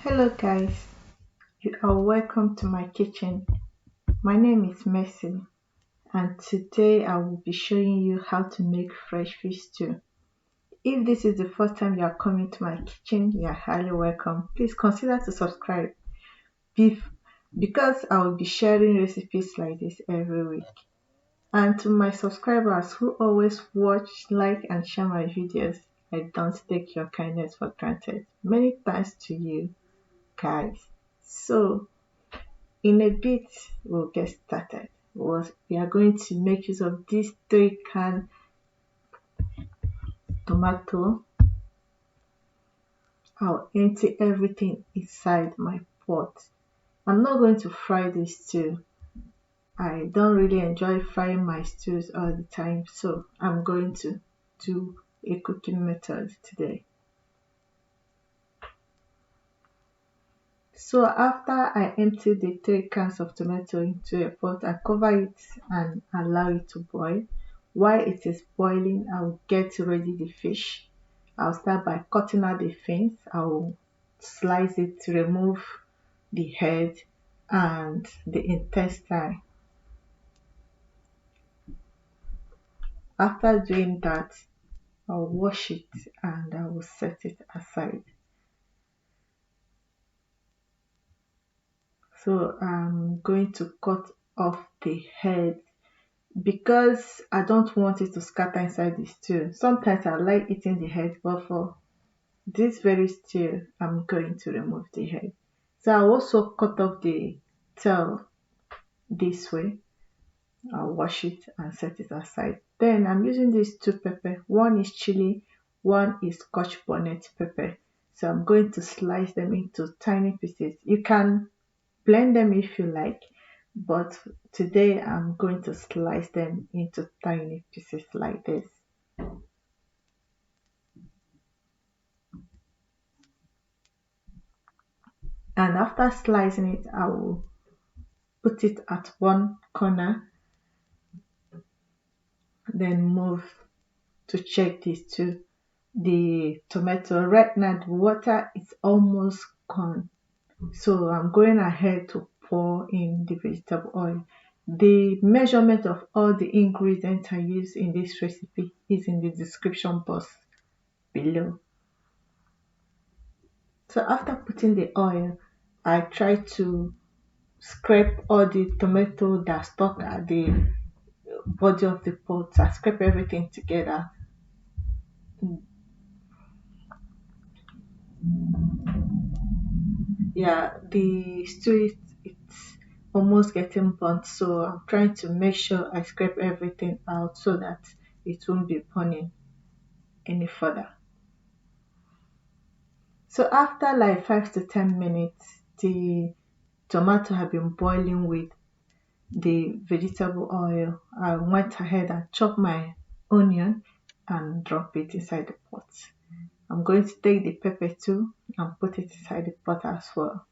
Hello guys, you are welcome to my kitchen. My name is Mercy and today I will be showing you how to make fresh fish stew. If this is the first time you are coming to my kitchen, you are highly welcome. Please consider to subscribe bef- because I will be sharing recipes like this every week. And to my subscribers who always watch, like and share my videos, I don't take your kindness for granted. Many thanks to you guys. So in a bit, we'll get started. We are going to make use of these three can tomato. I'll empty everything inside my pot. I'm not going to fry this stew. I don't really enjoy frying my stews all the time, so I'm going to do a cooking method today. So after I empty the three cans of tomato into a pot, I cover it and allow it to boil. While it is boiling, I'll get ready the fish. I'll start by cutting out the fins. I'll slice it to remove the head and the intestine. After doing that, I'll wash it and I will set it aside. So I'm going to cut off the head because I don't want it to scatter inside the stew. Sometimes I like eating the head, but for this very stew, I'm going to remove the head. So I also cut off the tail this way. I'll wash it and set it aside. Then I'm using these two pepper. One is chili, one is Scotch bonnet pepper. So I'm going to slice them into tiny pieces. You can blend them if you like, but today I'm going to slice them into tiny pieces like this. And after slicing it, I will put it at one corner, then move to check this to the tomato. Right now the water is almost gone, so I'm going ahead to pour in the vegetable oil. The measurement of all the ingredients I use in this recipe is in the description box below. So after putting the oil, I try to scrape all the tomato that stuck at the body of the pot. I scrape everything together. Yeah, the stew it's almost getting burnt, so I'm trying to make sure I scrape everything out so that it won't be burning any further. So after like 5 to 10 minutes, the tomato have been boiling with the vegetable oil. I went ahead and chopped my onion and drop it inside the pot. I'm going to take the pepper too and put it inside the pot as well.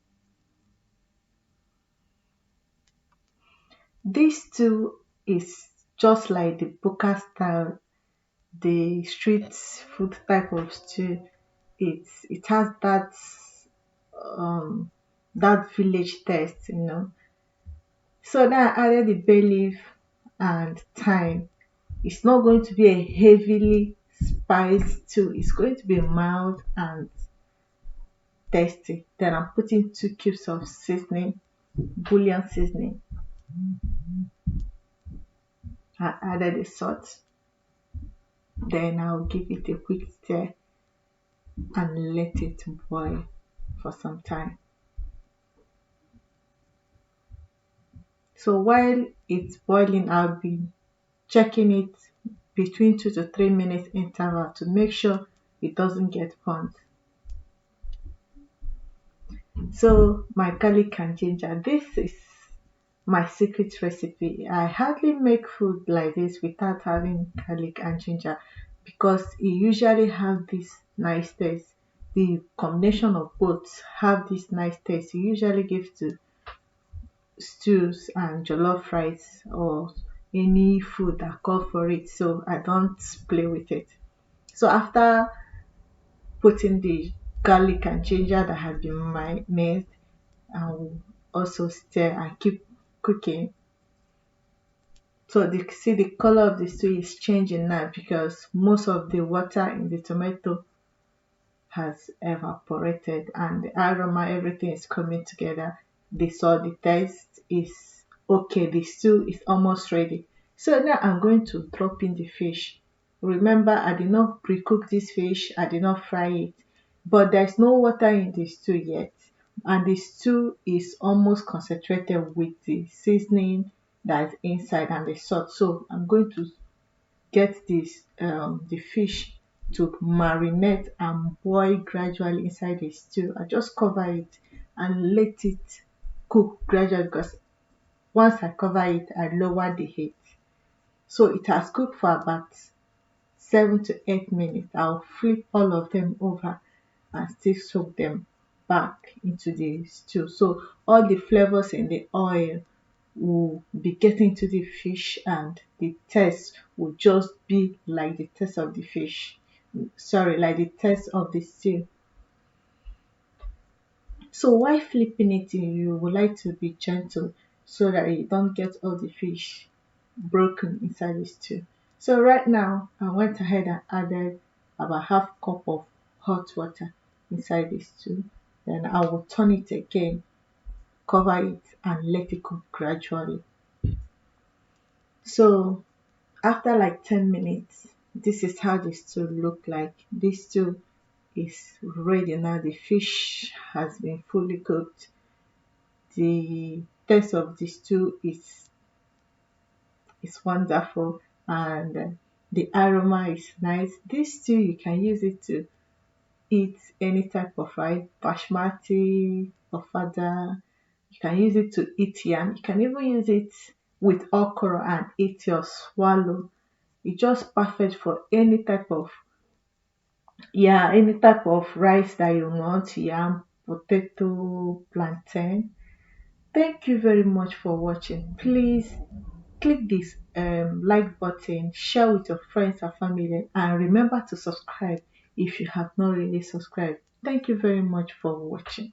This too is just like the buka style, the street food type of stew. It has um that village taste. So now I added the bay leaf and thyme. It's not going to be a heavily spiced stew. It's going to be mild and tasty. Then I'm putting 2 cubes of seasoning, bouillon seasoning. I added the salt. Then I'll give it a quick stir and let it boil for some time. So while it's boiling, I'll be checking it between 2 to 3 minutes interval to make sure it doesn't get burnt. So my garlic and ginger, this is my secret recipe. I hardly make food like this without having garlic and ginger because it usually have this nice taste. The combination of both have this nice taste. It usually gives to stews and jollof rice or any food that call for it. So I don't play with it. So after putting the garlic and ginger that has been minced, and will also stir and keep cooking. So see the color of the stew is changing now because most of the water in the tomato has evaporated and the aroma, everything is coming together. The salt, the taste is okay. The stew is almost ready. So now I'm going to drop in the fish. Remember, I did not pre-cook this fish. I did not fry it, but there's no water in the stew yet, and the stew is almost concentrated with the seasoning that's inside and the salt. So I'm going to get this the fish to marinate and boil gradually inside the stew. I just cover it and let it cook gradually because once I cover it, I lower the heat. So it has cooked for about 7 to 8 minutes. I'll flip all of them over and still soak them back into the stew. So all the flavors in the oil will be getting to the fish and the taste will just be like the taste of the fish. Sorry, like the taste of the stew. So while flipping it, you would like to be gentle so that you don't get all the fish broken inside the stew. So right now, I went ahead and added about half cup of hot water inside the stew. Then I will turn it again, cover it, and let it cook gradually. So after like 10 minutes, this is how the stew look like. This stew is ready now. The fish has been fully cooked. The taste of the stew is wonderful, and the aroma is nice. This stew you can use it to eat any type of rice, basmati, ofada. You can use it to eat yam. You can even use it with okra and eat your swallow. It's just perfect for any type of, yeah, any type of rice that you want, yam, potato, plantain. Thank you very much for watching. Please click this like button, share with your friends and family, and remember to subscribe if you have not really subscribed. Thank you very much for watching.